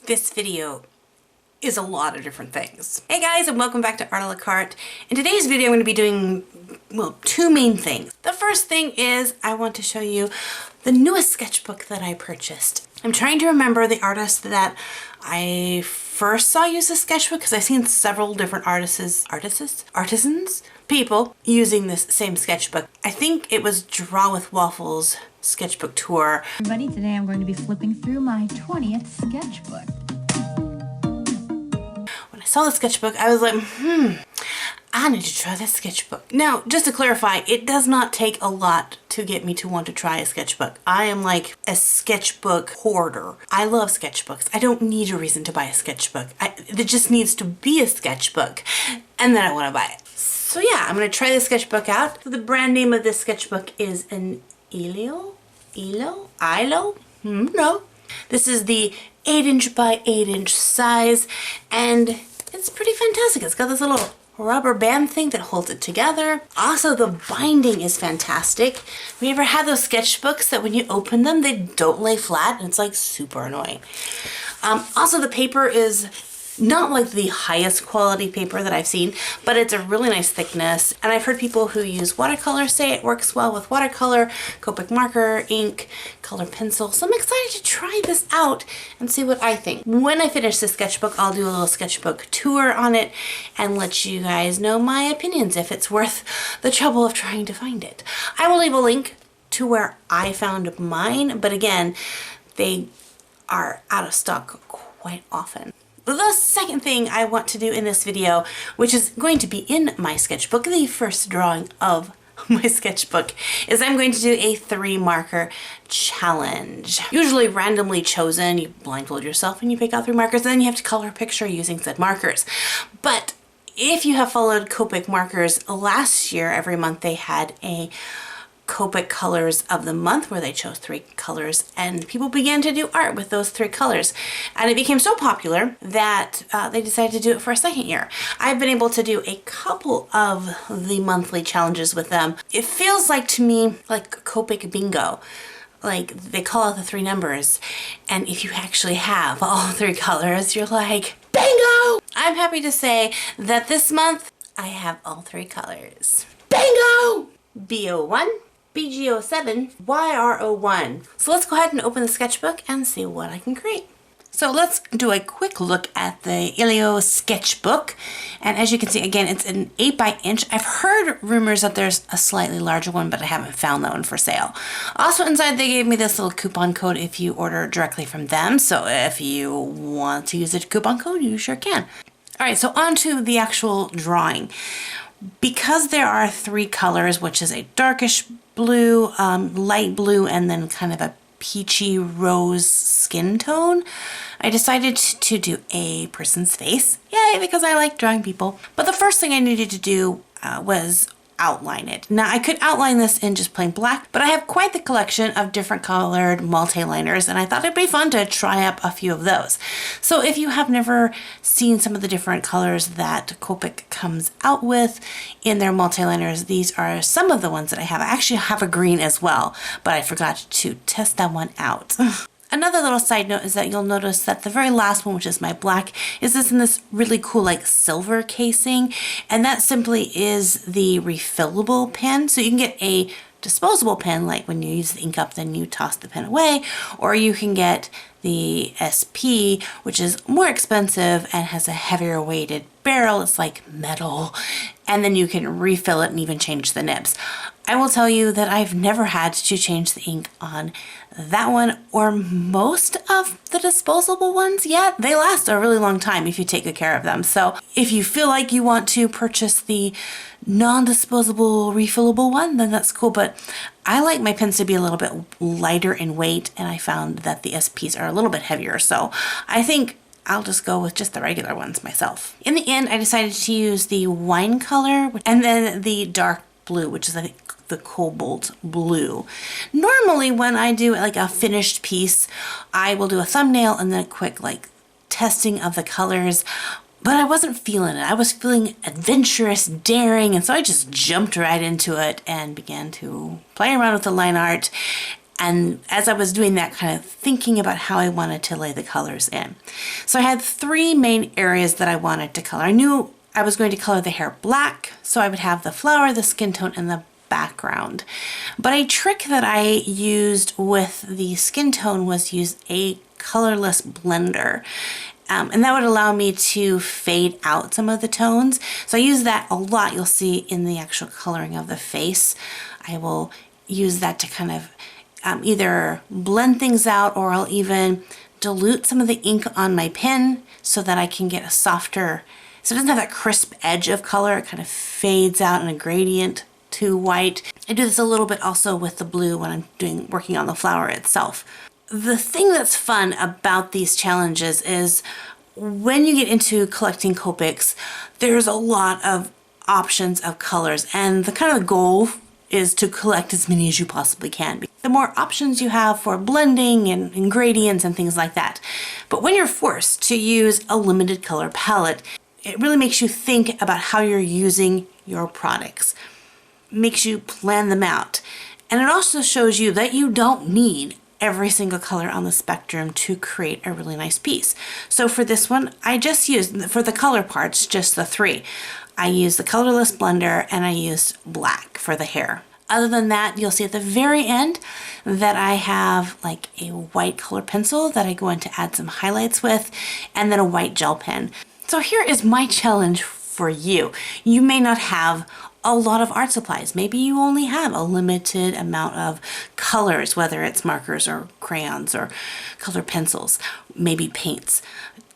This video is a lot of different things. Hey guys, and welcome back to Art a la Carte. In today's video, I'm going to be doing, well, two main things. The first thing is I want to show you the newest sketchbook that I purchased. I'm trying to remember the artist that I first saw use this sketchbook because I've seen several different artisans, people using this same sketchbook. I think it was Draw with Waffles sketchbook tour. Everybody, today I'm going to be flipping through my 20th sketchbook. When I saw the sketchbook, I was like, I need to try this sketchbook. Now, just to clarify, it does not take a lot to get me to want to try a sketchbook. I am like a sketchbook hoarder. I love sketchbooks. I don't need a reason to buy a sketchbook. There just needs to be a sketchbook, and then I want to buy it. So yeah, I'm going to try this sketchbook out. The brand name of this sketchbook is an ILLO? No. This is the 8" by 8" size, and it's pretty fantastic. It's got this little rubber band thing that holds it together. Also, the binding is fantastic. Have you ever had those sketchbooks that when you open them, they don't lay flat, and it's like super annoying. Also, the paper is not like the highest quality paper that I've seen, but it's a really nice thickness. And I've heard people who use watercolor say it works well with watercolor, Copic marker, ink, color pencil. So I'm excited to try this out and see what I think. When I finish this sketchbook, I'll do a little sketchbook tour on it and let you guys know my opinions if it's worth the trouble of trying to find it. I will leave a link to where I found mine, but again, they are out of stock quite often. The second thing I want to do in this video, which is going to be in my sketchbook, the first drawing of my sketchbook, is I'm going to do a 3-marker challenge. Usually randomly chosen, you blindfold yourself and you pick out 3 markers, and then you have to color a picture using said markers. But if you have followed Copic markers, last year every month they had a Copic colors of the month where they chose 3 colors, and people began to do art with those 3 colors, and it became so popular that they decided to do it for a second year. I've been able to do a couple of the monthly challenges with them. It feels like to me like Copic bingo. Like they call out the 3 numbers, and if you actually have all 3 colors, you're like, bingo! I'm happy to say that this month I have all 3 colors. Bingo! BO1, BG07, YRO1. So let's go ahead and open the sketchbook and see what I can create. So let's do a quick look at the ILLO Sketchbook. And as you can see, again, it's an 8" by inch. I've heard rumors that there's a slightly larger one, but I haven't found that one for sale. Also inside, they gave me this little coupon code if you order directly from them. So if you want to use a coupon code, you sure can. All right, so on to the actual drawing. Because there are 3 colors, which is a darkish blue, light blue, and then kind of a peachy rose skin tone, I decided to do a person's face. Yay, because I like drawing people. But the first thing I needed to do was outline it. Now I could outline this in just plain black, but I have quite the collection of different colored multi-liners, and I thought it'd be fun to try up a few of those. So if you have never seen some of the different colors that Copic comes out with in their multi-liners, these are some of the ones that I have. I actually have a green as well, but I forgot to test that one out. Another little side note is that you'll notice that the very last one, which is my black, is this in this really cool like silver casing, and that simply is the refillable pen. So you can get a disposable pen, like when you use the ink up, then you toss the pen away, or you can get the SP, which is more expensive and has a heavier weighted barrel. It's like metal, and then you can refill it and even change the nibs. I will tell you that I've never had to change the ink on that one or most of the disposable ones yet. They last a really long time if you take good care of them. So if you feel like you want to purchase the non-disposable refillable one, then that's cool. But I like my pens to be a little bit lighter in weight, and I found that the SPs are a little bit heavier. So I think I'll just go with just the regular ones myself. In the end, I decided to use the wine color and then the dark blue, which is I think the cobalt blue. Normally when I do like a finished piece, I will do a thumbnail and then a quick like testing of the colors, but I wasn't feeling it. I was feeling adventurous, daring, and so I just jumped right into it and began to play around with the line art. And as I was doing that, kind of thinking about how I wanted to lay the colors in. So I had 3 main areas that I wanted to color. I knew I was going to color the hair black, so I would have the flower, the skin tone, and the background. But a trick that I used with the skin tone was use a colorless blender. And that would allow me to fade out some of the tones. So I use that a lot. You'll see in the actual coloring of the face. I will use that to kind of either blend things out, or I'll even dilute some of the ink on my pen so that I can get a softer, so it doesn't have that crisp edge of color. It kind of fades out in a gradient to white. I do this a little bit also with the blue when I'm working on the flower itself. The thing that's fun about these challenges is when you get into collecting Copics, there's a lot of options of colors, and the kind of goal is to collect as many as you possibly can. The more options you have for blending and ingredients and things like that. But when you're forced to use a limited color palette, it really makes you think about how you're using your products. Makes you plan them out. And it also shows you that you don't need every single color on the spectrum to create a really nice piece. So for this one, I just used, for the color parts, just the 3. I used the colorless blender and I used black for the hair. Other than that, you'll see at the very end that I have like a white color pencil that I go in to add some highlights with, and then a white gel pen. So here is my challenge for you. You may not have a lot of art supplies. Maybe you only have a limited amount of colors, whether it's markers or crayons or color pencils, maybe paints.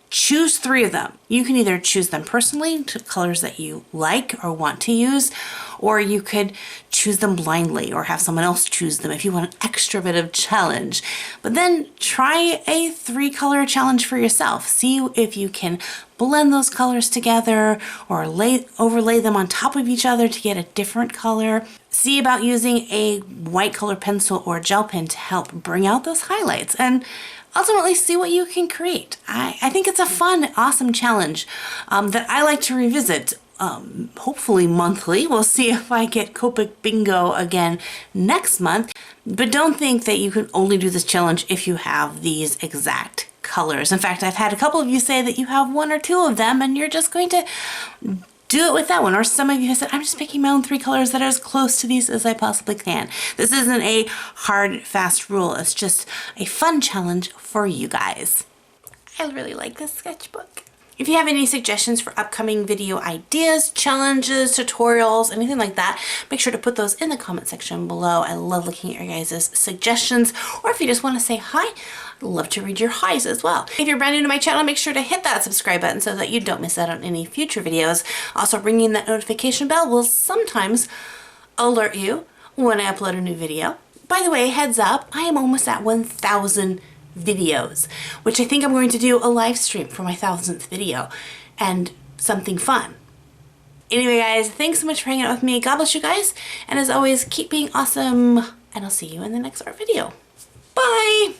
Choose 3 of them. You can either choose them personally to colors that you like or want to use, or you could choose them blindly or have someone else choose them if you want an extra bit of challenge. But then try a 3-color challenge for yourself. See if you can blend those colors together or overlay them on top of each other to get a different color. See about using a white color pencil or gel pen to help bring out those highlights, and ultimately see what you can create. I think it's a fun, awesome challenge that I like to revisit, hopefully monthly. We'll see if I get Copic bingo again next month. But don't think that you can only do this challenge if you have these exact colors. In fact, I've had a couple of you say that you have 1 or 2 of them and you're just going to do it with that one. Or some of you have said, I'm just picking my own 3 colors that are as close to these as I possibly can. This isn't a hard, fast rule. It's just a fun challenge for you guys. I really like this sketchbook. If you have any suggestions for upcoming video ideas, challenges, tutorials, anything like that, make sure to put those in the comment section below. I love looking at your guys' suggestions. Or if you just want to say hi, I'd love to read your highs as well. If you're brand new to my channel, make sure to hit that subscribe button so that you don't miss out on any future videos. Also, ringing that notification bell will sometimes alert you when I upload a new video. By the way, heads up, I am almost at 1,000 videos, which I think I'm going to do a live stream for my 1,000th video and something fun. Anyway, guys, thanks so much for hanging out with me. God bless you guys. And as always, keep being awesome. And I'll see you in the next art video. Bye.